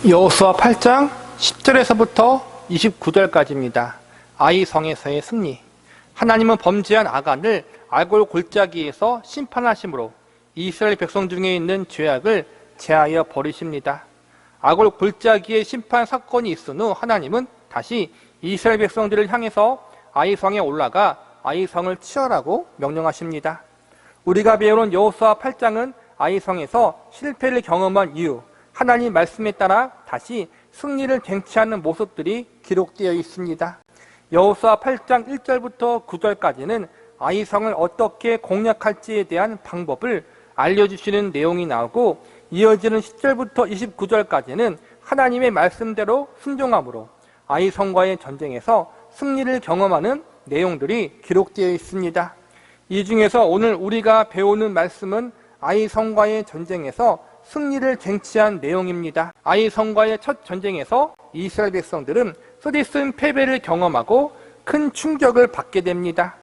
여호수아 8장 10절에서부터 29절까지입니다. 아이 성에서의 승리. 하나님은 범죄한 아간을 알골 골짜기에서 심판하심으로 이스라엘 백성 중에 있는 죄악을 제하여 버리십니다. 알골 골짜기의 심판 사건이 있은 후 하나님은 다시 이스라엘 백성들을 향해서 아이 성에 올라가 아이 성을 치어라고 명령하십니다. 우리가 배우는 여호수아 8장은 아이 성에서 실패를 경험한 이후 하나님 말씀에 따라 다시 승리를 쟁취하는 모습들이 기록되어 있습니다. 여호수아 8장 1절부터 9절까지는 아이 성을 어떻게 공략할지에 대한 방법을 알려주시는 내용이 나오고, 이어지는 10절부터 29절까지는 하나님의 말씀대로 순종함으로 아이 성과의 전쟁에서 승리를 경험하는 내용들이 기록되어 있습니다. 이 중에서 오늘 우리가 배우는 말씀은 아이 성과의 전쟁에서 승리를 쟁취한 내용입니다. 아이 성과의 첫 전쟁에서 이스라엘 백성들은 쓰디쓴 패배를 경험하고 큰 충격을 받게 됩니다.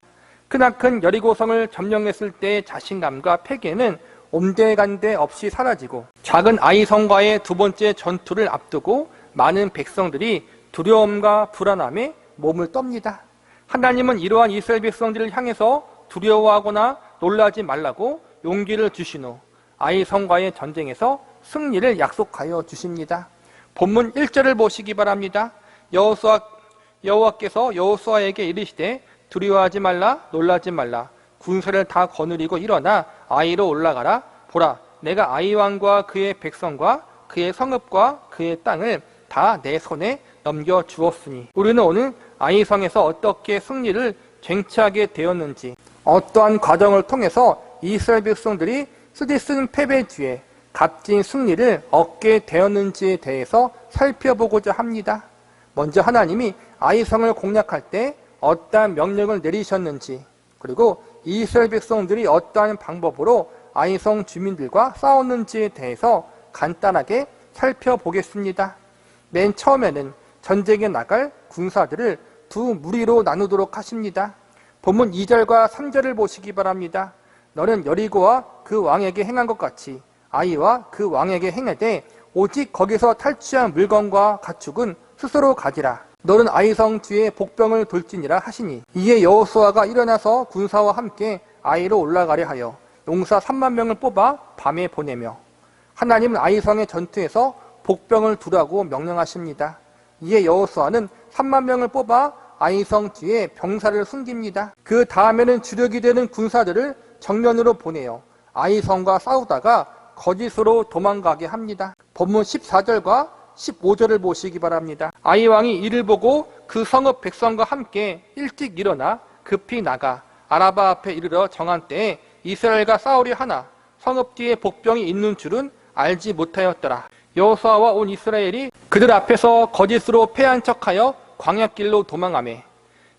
크나큰 여리고성을 점령했을 때의 자신감과 패배는 온데간데 없이 사라지고, 작은 아이 성과의 두 번째 전투를 앞두고 많은 백성들이 두려움과 불안함에 몸을 떱니다. 하나님은 이러한 이스라엘 백성들을 향해서 두려워하거나 놀라지 말라고 용기를 주신 후 아이 성과의 전쟁에서 승리를 약속하여 주십니다. 본문 1절을 보시기 바랍니다. 여호와께서 여호수아에게 이르시되 두려워하지 말라, 놀라지 말라. 군사를 다 거느리고 일어나 아이로 올라가라. 보라, 내가 아이 왕과 그의 백성과 그의 성읍과 그의 땅을 다 내 손에 넘겨 주었으니. 우리는 오늘 아이 성에서 어떻게 승리를 쟁취하게 되었는지, 어떠한 과정을 통해서 이스라엘 백성들이 쓰디쓴 패배 뒤에 값진 승리를 얻게 되었는지에 대해서 살펴보고자 합니다. 먼저 하나님이 아이 성을 공략할 때 어떠한 명령을 내리셨는지, 그리고 이스라엘 백성들이 어떠한 방법으로 아이 성 주민들과 싸웠는지에 대해서 간단하게 살펴보겠습니다. 맨 처음에는 전쟁에 나갈 군사들을 두 무리로 나누도록 하십니다. 본문 2절과 3절을 보시기 바랍니다. 너는 여리고와 그 왕에게 행한 것 같이 아이와 그 왕에게 행하되 오직 거기서 탈취한 물건과 가축은 스스로 가지라. 너는 아이성 뒤에 복병을 돌지니라 하시니, 이에 여호수아가 일어나서 군사와 함께 아이로 올라가려 하여 용사 3만 명을 뽑아 밤에 보내며, 하나님은 아이성의 전투에서 복병을 두라고 명령하십니다. 이에 여호수아는 3만 명을 뽑아 아이성 뒤에 병사를 숨깁니다. 그 다음에는 주력이 되는 군사들을 정면으로 보내어 아이성과 싸우다가 거짓으로 도망가게 합니다. 본문 14절과 15절을 보시기 바랍니다. 아이 왕이 이를 보고 그 성읍 백성과 함께 일찍 일어나 급히 나가 아라바 앞에 이르러 정한 때에 이스라엘과 싸우려 하나 성읍 뒤에 복병이 있는 줄은 알지 못하였더라. 여호수아와 온 이스라엘이 그들 앞에서 거짓으로 패한 척하여 광야길로 도망하매,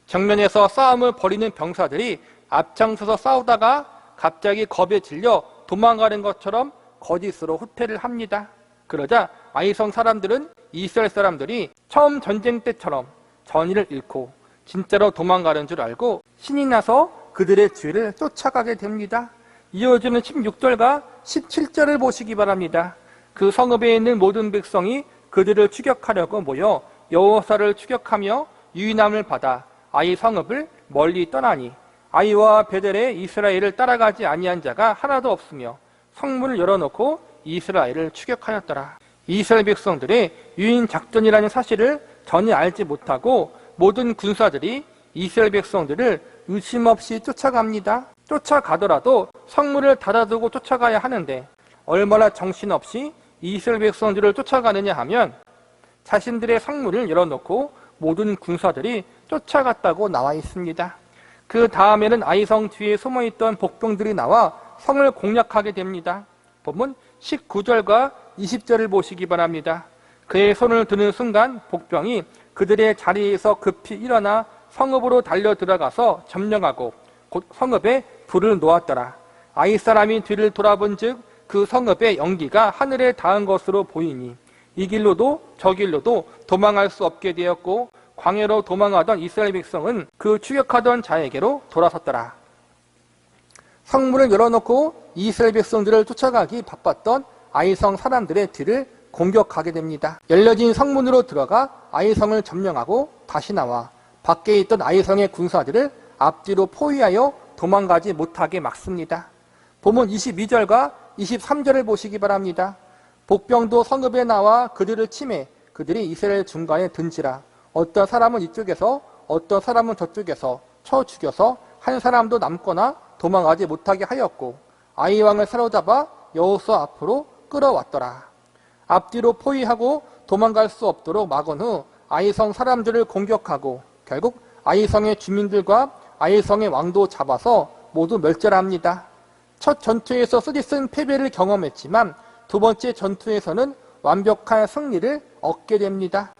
정면에서 싸움을 벌이는 병사들이 앞장서서 싸우다가 갑자기 겁에 질려 도망가는 것처럼 거짓으로 후퇴를 합니다. 그러자 아이성 사람들은 이스라엘 사람들이 처음 전쟁 때처럼 전의를 잃고 진짜로 도망가는 줄 알고 신이 나서 그들의 뒤를 쫓아가게 됩니다. 이어지는 16절과 17절을 보시기 바랍니다. 그 성읍에 있는 모든 백성이 그들을 추격하려고 모여 여호수아를 추격하며 유인함을 받아 아이 성읍을 멀리 떠나니, 아이와 베델에 이스라엘을 따라가지 아니한 자가 하나도 없으며 성문을 열어놓고 이스라엘을 추격하였더라. 이스라엘 백성들의 유인 작전이라는 사실을 전혀 알지 못하고 모든 군사들이 이스라엘 백성들을 의심 없이 쫓아갑니다. 쫓아가더라도 성문을 닫아두고 쫓아가야 하는데 얼마나 정신없이 이스라엘 백성들을 쫓아가느냐 하면, 자신들의 성문을 열어놓고 모든 군사들이 쫓아갔다고 나와 있습니다. 그 다음에는 아이성 뒤에 숨어있던 복병들이 나와 성을 공략하게 됩니다. 본문 19절과 20절을 보시기 바랍니다. 그의 손을 드는 순간 복병이 그들의 자리에서 급히 일어나 성읍으로 달려 들어가서 점령하고 곧 성읍에 불을 놓았더라. 아이 사람이 뒤를 돌아본 즉 그 성읍의 연기가 하늘에 닿은 것으로 보이니, 이 길로도 저 길로도 도망할 수 없게 되었고 광야로 도망하던 이스라엘 백성은 그 추격하던 자에게로 돌아섰더라. 성문을 열어놓고 이스라엘 백성들을 쫓아가기 바빴던 아이성 사람들의 뒤를 공격하게 됩니다. 열려진 성문으로 들어가 아이성을 점령하고 다시 나와 밖에 있던 아이성의 군사들을 앞뒤로 포위하여 도망가지 못하게 막습니다. 본문 22절과 23절을 보시기 바랍니다. 복병도 성읍에 나와 그들을 치매 그들이 이스라엘 중간에 든지라. 어떤 사람은 이쪽에서 어떤 사람은 저쪽에서 쳐 죽여서 한 사람도 남거나 도망가지 못하게 하였고 아이왕을 사로잡아 여호수아 앞으로 끌어왔더라. 앞뒤로 포위하고 도망갈 수 없도록 막은 후 아이성 사람들을 공격하고 결국 아이성의 주민들과 아이성의 왕도 잡아서 모두 멸절합니다. 첫 전투에서 쓰디쓴 패배를 경험했지만 두 번째 전투에서는 완벽한 승리를 얻게 됩니다.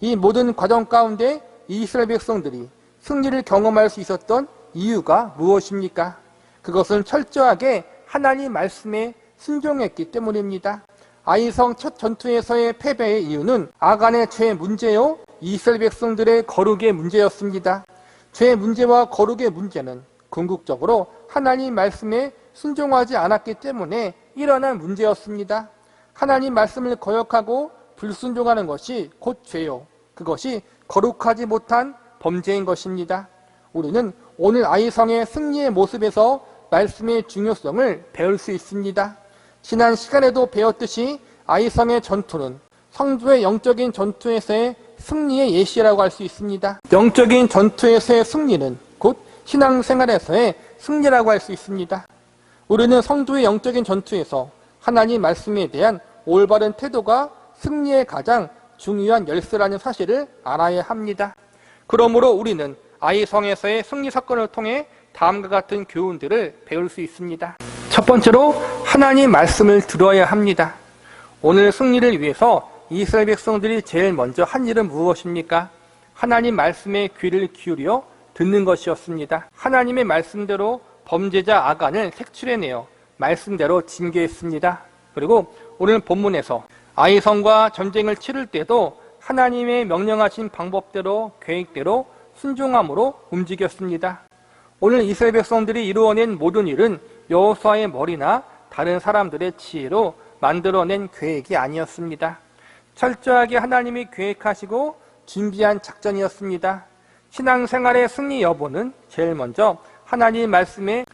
이 모든 과정 가운데 이스라엘 백성들이 승리를 경험할 수 있었던 이유가 무엇입니까? 그것은 철저하게 하나님 말씀에 순종했기 때문입니다. 아이성 첫 전투에서의 패배의 이유는 아간의 죄의 문제요 이스라엘 백성들의 거룩의 문제였습니다. 죄의 문제와 거룩의 문제는 궁극적으로 하나님 말씀에 순종하지 않았기 때문에 일어난 문제였습니다. 하나님 말씀을 거역하고 불순종하는 것이 곧 죄요. 그것이 거룩하지 못한 범죄인 것입니다. 우리는 오늘 아이성의 승리의 모습에서 말씀의 중요성을 배울 수 있습니다. 지난 시간에도 배웠듯이 아이성의 전투는 성도의 영적인 전투에서의 승리의 예시라고 할 수 있습니다. 영적인 전투에서의 승리는 곧 신앙생활에서의 승리라고 할 수 있습니다. 우리는 성도의 영적인 전투에서 하나님 말씀에 대한 올바른 태도가 승리의 가장 중요한 열쇠라는 사실을 알아야 합니다. 그러므로 우리는 아이성에서의 승리 사건을 통해 다음과 같은 교훈들을 배울 수 있습니다. 첫 번째로 하나님 말씀을 들어야 합니다. 오늘 승리를 위해서 이스라엘 백성들이 제일 먼저 한 일은 무엇입니까? 하나님 말씀에 귀를 기울여 듣는 것이었습니다. 하나님의 말씀대로 범죄자 아간을 색출해내어 말씀대로 징계했습니다. 그리고 오늘 본문에서 아이성과 전쟁을 치를 때도 하나님의 명령하신 방법대로 계획대로 순종함으로 움직였습니다. 오늘 이스라엘 백성들이 이루어낸 모든 일은 여호수아의 머리나 다른 사람들의 지혜로 만들어낸 계획이 아니었습니다. 철저하게 하나님이 계획하시고 준비한 작전이었습니다. 신앙생활의 승리 여부는 제일 먼저 하나님 말씀에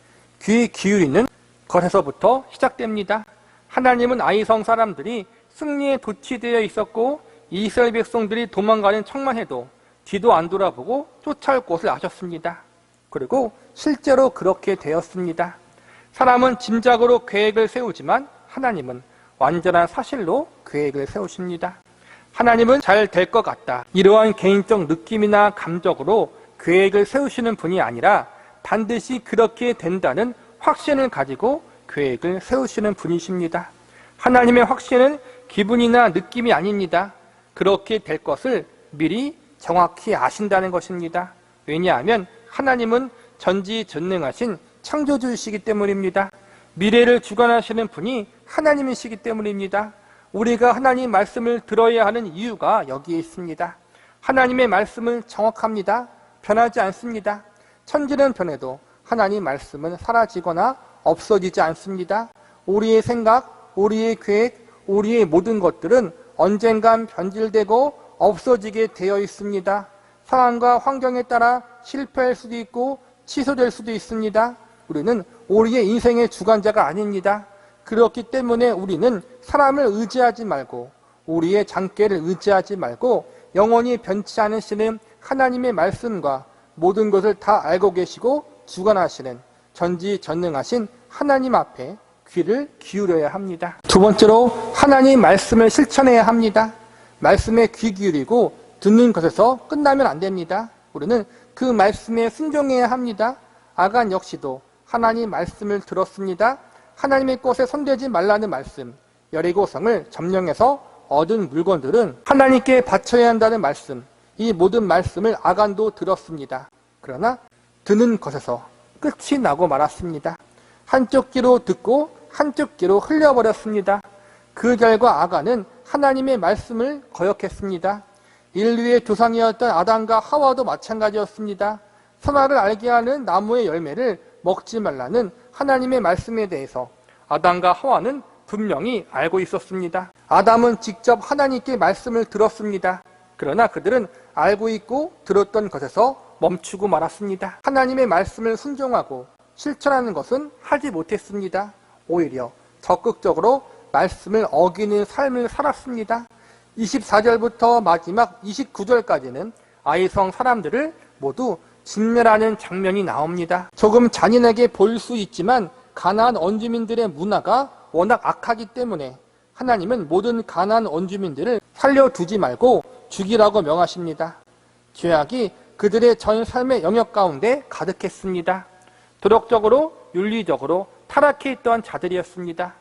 귀 기울이는 것에서부터 시작됩니다. 하나님은 아이성 사람들이 승리에 도취되어 있었고 이스라엘 백성들이 도망가는 척만 해도 뒤도 안 돌아보고 쫓아올 곳을 아셨습니다. 그리고 실제로 그렇게 되었습니다. 사람은 짐작으로 계획을 세우지만 하나님은 완전한 사실로 계획을 세우십니다. 하나님은 잘 될 것 같다. 이러한 개인적 느낌이나 감정으로 계획을 세우시는 분이 아니라 반드시 그렇게 된다는 확신을 가지고 계획을 세우시는 분이십니다. 하나님의 확신은 기분이나 느낌이 아닙니다. 그렇게 될 것을 미리 정확히 아신다는 것입니다. 왜냐하면 하나님은 전지전능하신 창조주이시기 때문입니다. 미래를 주관하시는 분이 하나님이시기 때문입니다. 우리가 하나님 말씀을 들어야 하는 이유가 여기에 있습니다. 하나님의 말씀은 정확합니다. 변하지 않습니다. 천지는 변해도 하나님 말씀은 사라지거나 없어지지 않습니다. 우리의 생각, 우리의 계획, 우리의 모든 것들은 언젠간 변질되고 없어지게 되어 있습니다. 상황과 환경에 따라 실패할 수도 있고 취소될 수도 있습니다. 우리는 우리의 인생의 주관자가 아닙니다. 그렇기 때문에 우리는 사람을 의지하지 말고 우리의 장깨를 의지하지 말고 영원히 변치 않으시는 하나님의 말씀과 모든 것을 다 알고 계시고 주관하시는 전지전능하신 하나님 앞에 귀를 기울여야 합니다. 두 번째로 하나님 말씀을 실천해야 합니다. 말씀에 귀 기울이고 듣는 것에서 끝나면 안 됩니다. 우리는 그 말씀에 순종해야 합니다. 아간 역시도 하나님 말씀을 들었습니다. 하나님의 것에 손대지 말라는 말씀, 여리고성을 점령해서 얻은 물건들은 하나님께 바쳐야 한다는 말씀, 이 모든 말씀을 아간도 들었습니다. 그러나 듣는 것에서 끝이 나고 말았습니다. 한쪽 귀로 듣고 한쪽 귀로 흘려버렸습니다. 그 결과 아간은 하나님의 말씀을 거역했습니다. 인류의 조상이었던 아담과 하와도 마찬가지였습니다. 선악을 알게 하는 나무의 열매를 먹지 말라는 하나님의 말씀에 대해서 아담과 하와는 분명히 알고 있었습니다. 아담은 직접 하나님께 말씀을 들었습니다. 그러나 그들은 알고 있고 들었던 것에서 멈추고 말았습니다. 하나님의 말씀을 순종하고 실천하는 것은 하지 못했습니다. 오히려 적극적으로 말씀을 어기는 삶을 살았습니다. 24절부터 마지막 29절까지는 아이성 사람들을 모두 진멸하는 장면이 나옵니다. 조금 잔인하게 보일 수 있지만 가나안 원주민들의 문화가 워낙 악하기 때문에 하나님은 모든 가나안 원주민들을 살려두지 말고 죽이라고 명하십니다. 죄악이 그들의 전 삶의 영역 가운데 가득했습니다. 도덕적으로 윤리적으로 타락해 있던 자들이었습니다.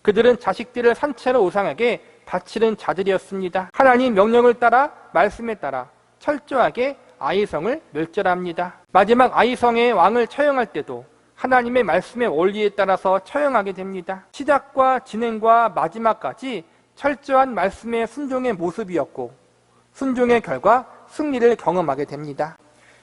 그들은 자식들을 산채로 우상에게 바치는 자들이었습니다. 하나님 명령을 따라 말씀에 따라 철저하게 아이성을 멸절합니다. 마지막 아이성의 왕을 처형할 때도 하나님의 말씀의 원리에 따라서 처형하게 됩니다. 시작과 진행과 마지막까지 철저한 말씀의 순종의 모습이었고 순종의 결과 승리를 경험하게 됩니다.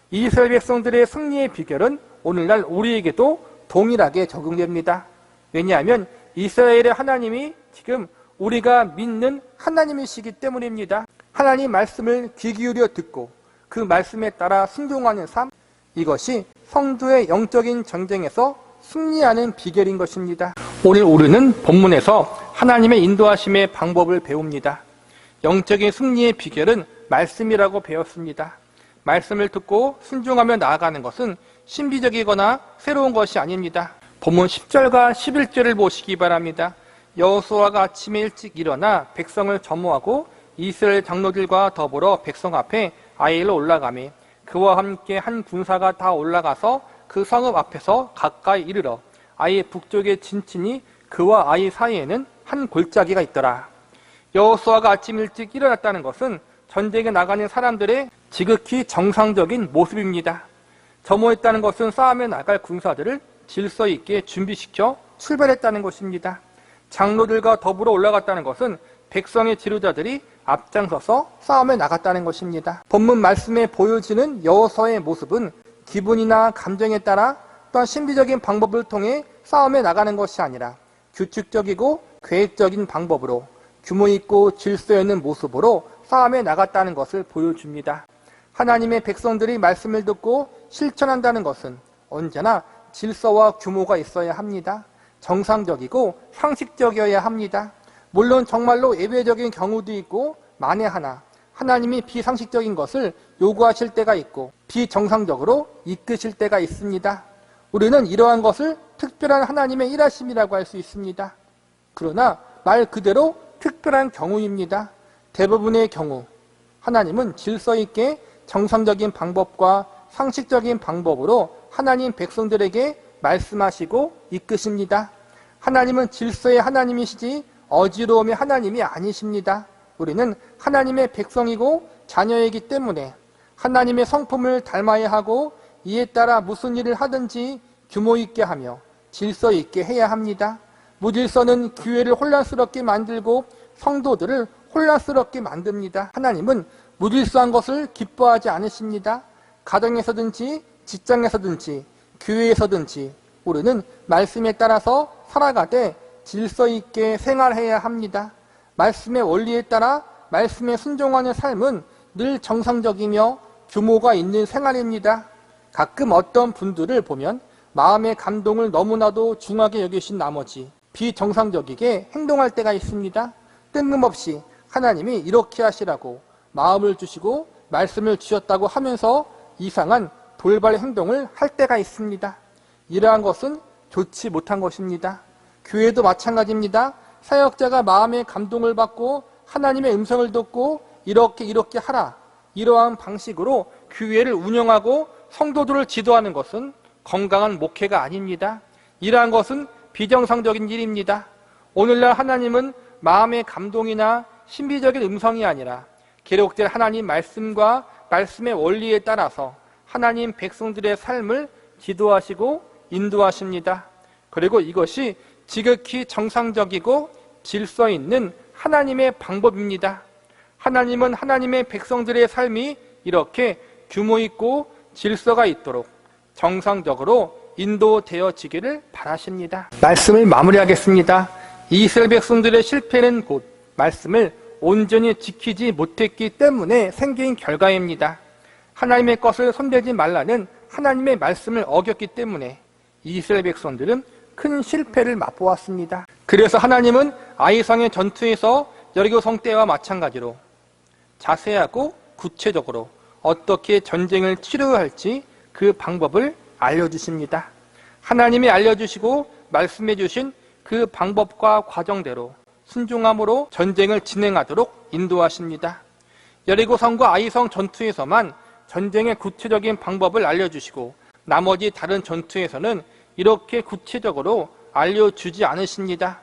이스라엘 백성들의 승리의 비결은 오늘날 우리에게도 동일하게 적용됩니다. 왜냐하면 이스라엘의 하나님이 지금 우리가 믿는 하나님이시기 때문입니다. 하나님 말씀을 귀 기울여 듣고 그 말씀에 따라 순종하는 삶, 이것이 성도의 영적인 전쟁에서 승리하는 비결인 것입니다. 오늘 우리는 본문에서 하나님의 인도하심의 방법을 배웁니다. 영적인 승리의 비결은 말씀이라고 배웠습니다. 말씀을 듣고 순종하며 나아가는 것은 신비적이거나 새로운 것이 아닙니다. 본문 10절과 11절을 보시기 바랍니다. 여호수아가 아침에 일찍 일어나 백성을 점호하고 이스라엘 장로들과 더불어 백성 앞에 아이로 올라가매 그와 함께 한 군사가 다 올라가서 그 성읍 앞에서 가까이 이르러 아이의 북쪽에 진친이 그와 아이 사이에는 한 골짜기가 있더라. 여호수아가 아침 일찍 일어났다는 것은 전쟁에 나가는 사람들의 지극히 정상적인 모습입니다. 점호했다는 것은 싸움에 나갈 군사들을 질서 있게 준비시켜 출발했다는 것입니다. 장로들과 더불어 올라갔다는 것은 백성의 지도자들이 앞장서서 싸움에 나갔다는 것입니다. 본문 말씀에 보여지는 여호수아의 모습은 기분이나 감정에 따라 어떤 신비적인 방법을 통해 싸움에 나가는 것이 아니라 규칙적이고 계획적인 방법으로 규모 있고 질서 있는 모습으로 싸움에 나갔다는 것을 보여줍니다. 하나님의 백성들이 말씀을 듣고 실천한다는 것은 언제나 질서와 규모가 있어야 합니다. 정상적이고 상식적이어야 합니다. 물론 정말로 예외적인 경우도 있고 만에 하나 하나님이 비상식적인 것을 요구하실 때가 있고 비정상적으로 이끄실 때가 있습니다. 우리는 이러한 것을 특별한 하나님의 일하심이라고 할 수 있습니다. 그러나 말 그대로 특별한 경우입니다. 대부분의 경우 하나님은 질서 있게 정상적인 방법과 상식적인 방법으로 하나님 백성들에게 말씀하시고 이끄십니다. 하나님은 질서의 하나님이시지 어지러움의 하나님이 아니십니다. 우리는 하나님의 백성이고 자녀이기 때문에 하나님의 성품을 닮아야 하고 이에 따라 무슨 일을 하든지 규모 있게 하며 질서 있게 해야 합니다. 무질서는 교회를 혼란스럽게 만들고 성도들을 혼란스럽게 만듭니다. 하나님은 무질서한 것을 기뻐하지 않으십니다. 가정에서든지 직장에서든지 교회에서든지 우리는 말씀에 따라서 살아가되 질서 있게 생활해야 합니다. 말씀의 원리에 따라 말씀에 순종하는 삶은 늘 정상적이며 규모가 있는 생활입니다. 가끔 어떤 분들을 보면 마음의 감동을 너무나도 중하게 여기신 나머지 비정상적이게 행동할 때가 있습니다. 뜬금없이 하나님이 이렇게 하시라고 마음을 주시고 말씀을 주셨다고 하면서 이상한 돌발 행동을 할 때가 있습니다. 이러한 것은 좋지 못한 것입니다. 교회도 마찬가지입니다. 사역자가 마음의 감동을 받고 하나님의 음성을 듣고 이렇게 하라, 이러한 방식으로 교회를 운영하고 성도들을 지도하는 것은 건강한 목회가 아닙니다. 이러한 것은 비정상적인 일입니다. 오늘날 하나님은 마음의 감동이나 신비적인 음성이 아니라 기록된 하나님 말씀과 말씀의 원리에 따라서 하나님 백성들의 삶을 지도하시고 인도하십니다. 그리고 이것이 지극히 정상적이고 질서 있는 하나님의 방법입니다. 하나님은 하나님의 백성들의 삶이 이렇게 규모 있고 질서가 있도록 정상적으로 인도되어지기를 바라십니다. 말씀을 마무리하겠습니다. 이스라엘 백성들의 실패는 곧 말씀을 온전히 지키지 못했기 때문에 생긴 결과입니다. 하나님의 것을 손대지 말라는 하나님의 말씀을 어겼기 때문에 이스라엘 백성들은 큰 실패를 맛보았습니다. 그래서 하나님은 아이성의 전투에서 여리고성 때와 마찬가지로 자세하고 구체적으로 어떻게 전쟁을 치러야 할지 그 방법을 알려주십니다. 하나님이 알려주시고 말씀해 주신 그 방법과 과정대로 순종함으로 전쟁을 진행하도록 인도하십니다. 여리고성과 아이성 전투에서만 전쟁의 구체적인 방법을 알려주시고 나머지 다른 전투에서는 이렇게 구체적으로 알려주지 않으십니다.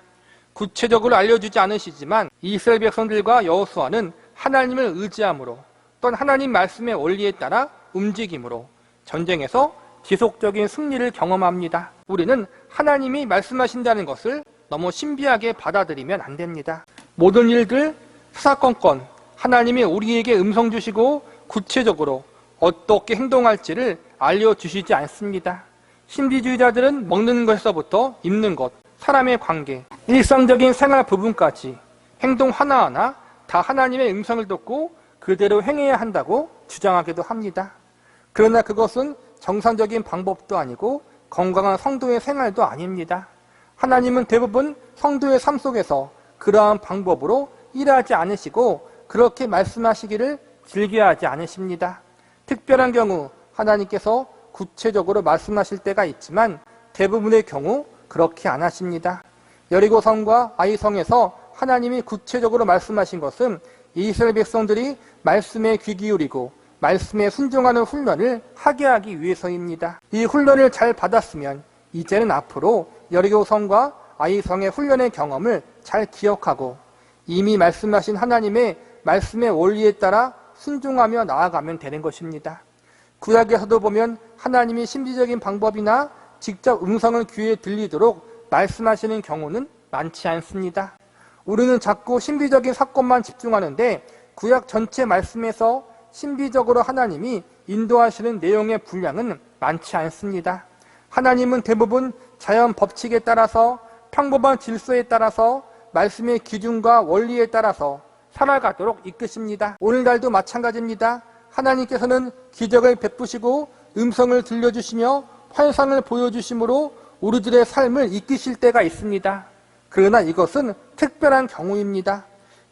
구체적으로 알려주지 않으시지만 이스라엘 백성들과 여호수아는 하나님을 의지함으로 또한 하나님 말씀의 원리에 따라 움직임으로 전쟁에서 지속적인 승리를 경험합니다. 우리는 하나님이 말씀하신다는 것을 너무 신비하게 받아들이면 안 됩니다. 모든 일들 사사건건 하나님이 우리에게 음성 주시고 구체적으로 어떻게 행동할지를 알려주시지 않습니다. 신비주의자들은 먹는 것에서부터 입는 것, 사람의 관계, 일상적인 생활 부분까지 행동 하나하나 다 하나님의 음성을 듣고 그대로 행해야 한다고 주장하기도 합니다. 그러나 그것은 정상적인 방법도 아니고 건강한 성도의 생활도 아닙니다. 하나님은 대부분 성도의 삶 속에서 그러한 방법으로 일하지 않으시고 그렇게 말씀하시기를 즐겨하지 않으십니다. 특별한 경우 하나님께서 구체적으로 말씀하실 때가 있지만 대부분의 경우 그렇게 안 하십니다. 여리고성과 아이성에서 하나님이 구체적으로 말씀하신 것은 이스라엘 백성들이 말씀에 귀 기울이고 말씀에 순종하는 훈련을 하게 하기 위해서입니다. 이 훈련을 잘 받았으면 이제는 앞으로 여리고성과 아이성의 훈련의 경험을 잘 기억하고 이미 말씀하신 하나님의 말씀의 원리에 따라 순종하며 나아가면 되는 것입니다. 구약에서도 보면 하나님이 신비적인 방법이나 직접 음성을 귀에 들리도록 말씀하시는 경우는 많지 않습니다. 우리는 자꾸 신비적인 사건만 집중하는데 구약 전체 말씀에서 신비적으로 하나님이 인도하시는 내용의 분량은 많지 않습니다. 하나님은 대부분 자연 법칙에 따라서 평범한 질서에 따라서 말씀의 기준과 원리에 따라서 살아가도록 이끄십니다. 오늘날도 마찬가지입니다. 하나님께서는 기적을 베푸시고 음성을 들려주시며 환상을 보여주심으로 우리들의 삶을 이끄실 때가 있습니다. 그러나 이것은 특별한 경우입니다.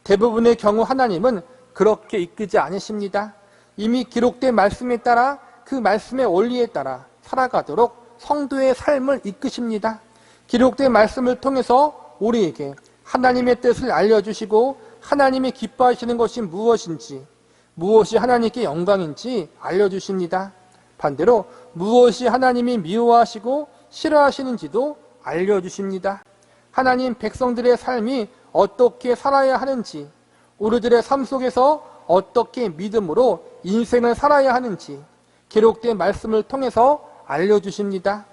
대부분의 경우 하나님은 그렇게 이끄지 않으십니다. 이미 기록된 말씀에 따라 그 말씀의 원리에 따라 살아가도록 성도의 삶을 이끄십니다. 기록된 말씀을 통해서 우리에게 하나님의 뜻을 알려주시고 하나님이 기뻐하시는 것이 무엇인지, 무엇이 하나님께 영광인지 알려주십니다. 반대로 무엇이 하나님이 미워하시고 싫어하시는지도 알려주십니다. 하나님 백성들의 삶이 어떻게 살아야 하는지, 우리들의 삶 속에서 어떻게 믿음으로 인생을 살아야 하는지 기록된 말씀을 통해서 알려주십니다.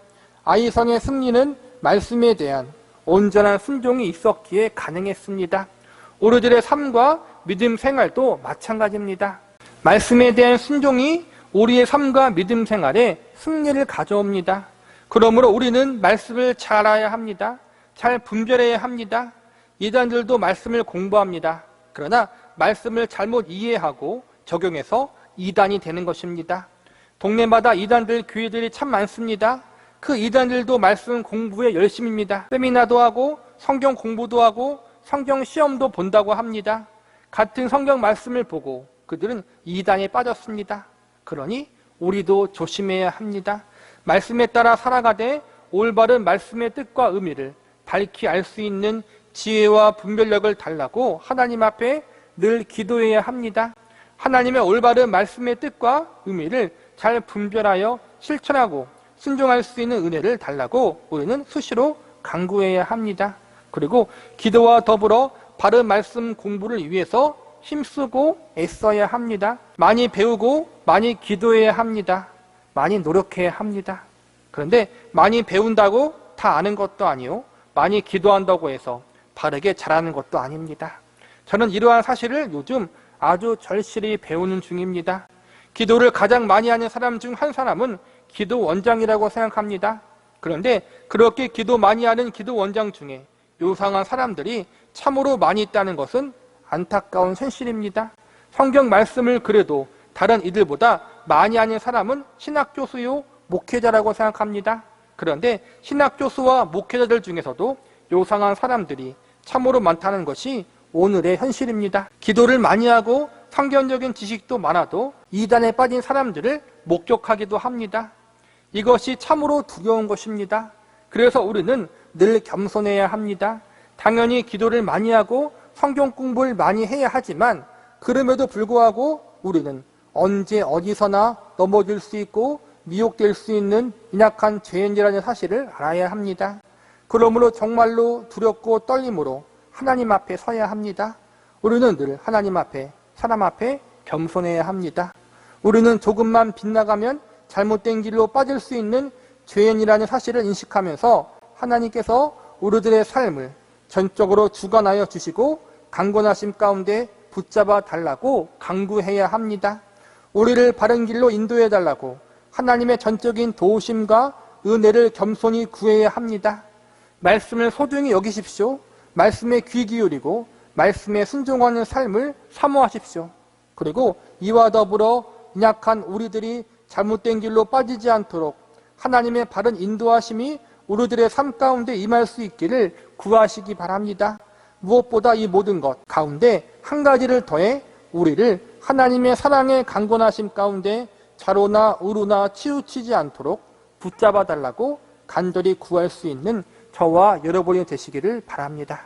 아이성의 승리는 말씀에 대한 온전한 순종이 있었기에 가능했습니다. 우리들의 삶과 믿음 생활도 마찬가지입니다. 말씀에 대한 순종이 우리의 삶과 믿음 생활에 승리를 가져옵니다. 그러므로 우리는 말씀을 잘 알아야 합니다. 잘 분별해야 합니다. 이단들도 말씀을 공부합니다. 그러나 말씀을 잘못 이해하고 적용해서 이단이 되는 것입니다. 동네마다 이단들 교회들이 참 많습니다. 그 이단들도 말씀 공부에 열심입니다. 세미나도 하고 성경 공부도 하고 성경 시험도 본다고 합니다. 같은 성경 말씀을 보고 그들은 이단에 빠졌습니다. 그러니 우리도 조심해야 합니다. 말씀에 따라 살아가되 올바른 말씀의 뜻과 의미를 밝히 알 수 있는 지혜와 분별력을 달라고 하나님 앞에 늘 기도해야 합니다. 하나님의 올바른 말씀의 뜻과 의미를 잘 분별하여 실천하고 순종할 수 있는 은혜를 달라고 우리는 수시로 간구해야 합니다. 그리고 기도와 더불어 바른 말씀 공부를 위해서 힘쓰고 애써야 합니다. 많이 배우고 많이 기도해야 합니다. 많이 노력해야 합니다. 그런데 많이 배운다고 다 아는 것도 아니요, 많이 기도한다고 해서 바르게 잘하는 것도 아닙니다. 저는 이러한 사실을 요즘 아주 절실히 배우는 중입니다. 기도를 가장 많이 하는 사람 중 한 사람은 기도 원장이라고 생각합니다. 그런데 그렇게 기도 많이 하는 기도 원장 중에 요상한 사람들이 참으로 많이 있다는 것은 안타까운 현실입니다. 성경 말씀을 그래도 다른 이들보다 많이 아는 사람은 신학교수요, 목회자라고 생각합니다. 그런데 신학교수와 목회자들 중에서도 요상한 사람들이 참으로 많다는 것이 오늘의 현실입니다. 기도를 많이 하고 성경적인 지식도 많아도 이단에 빠진 사람들을 목격하기도 합니다. 이것이 참으로 두려운 것입니다. 그래서 우리는 늘 겸손해야 합니다. 당연히 기도를 많이 하고 성경 공부를 많이 해야 하지만 그럼에도 불구하고 우리는 언제 어디서나 넘어질 수 있고 미혹될 수 있는 연약한 죄인이라는 사실을 알아야 합니다. 그러므로 정말로 두렵고 떨림으로 하나님 앞에 서야 합니다. 우리는 늘 하나님 앞에, 사람 앞에 겸손해야 합니다. 우리는 조금만 빗나가면 잘못된 길로 빠질 수 있는 죄인이라는 사실을 인식하면서 하나님께서 우리들의 삶을 전적으로 주관하여 주시고 강권하심 가운데 붙잡아 달라고 간구해야 합니다. 우리를 바른 길로 인도해 달라고 하나님의 전적인 도우심과 은혜를 겸손히 구해야 합니다. 말씀을 소중히 여기십시오. 말씀에 귀 기울이고 말씀에 순종하는 삶을 사모하십시오. 그리고 이와 더불어 연약한 우리들이 잘못된 길로 빠지지 않도록 하나님의 바른 인도하심이 우리들의 삶 가운데 임할 수 있기를 구하시기 바랍니다. 무엇보다 이 모든 것 가운데 한 가지를 더해 우리를 하나님의 사랑의 강권하심 가운데 좌로나 우로나 치우치지 않도록 붙잡아 달라고 간절히 구할 수 있는 저와 여러분이 되시기를 바랍니다.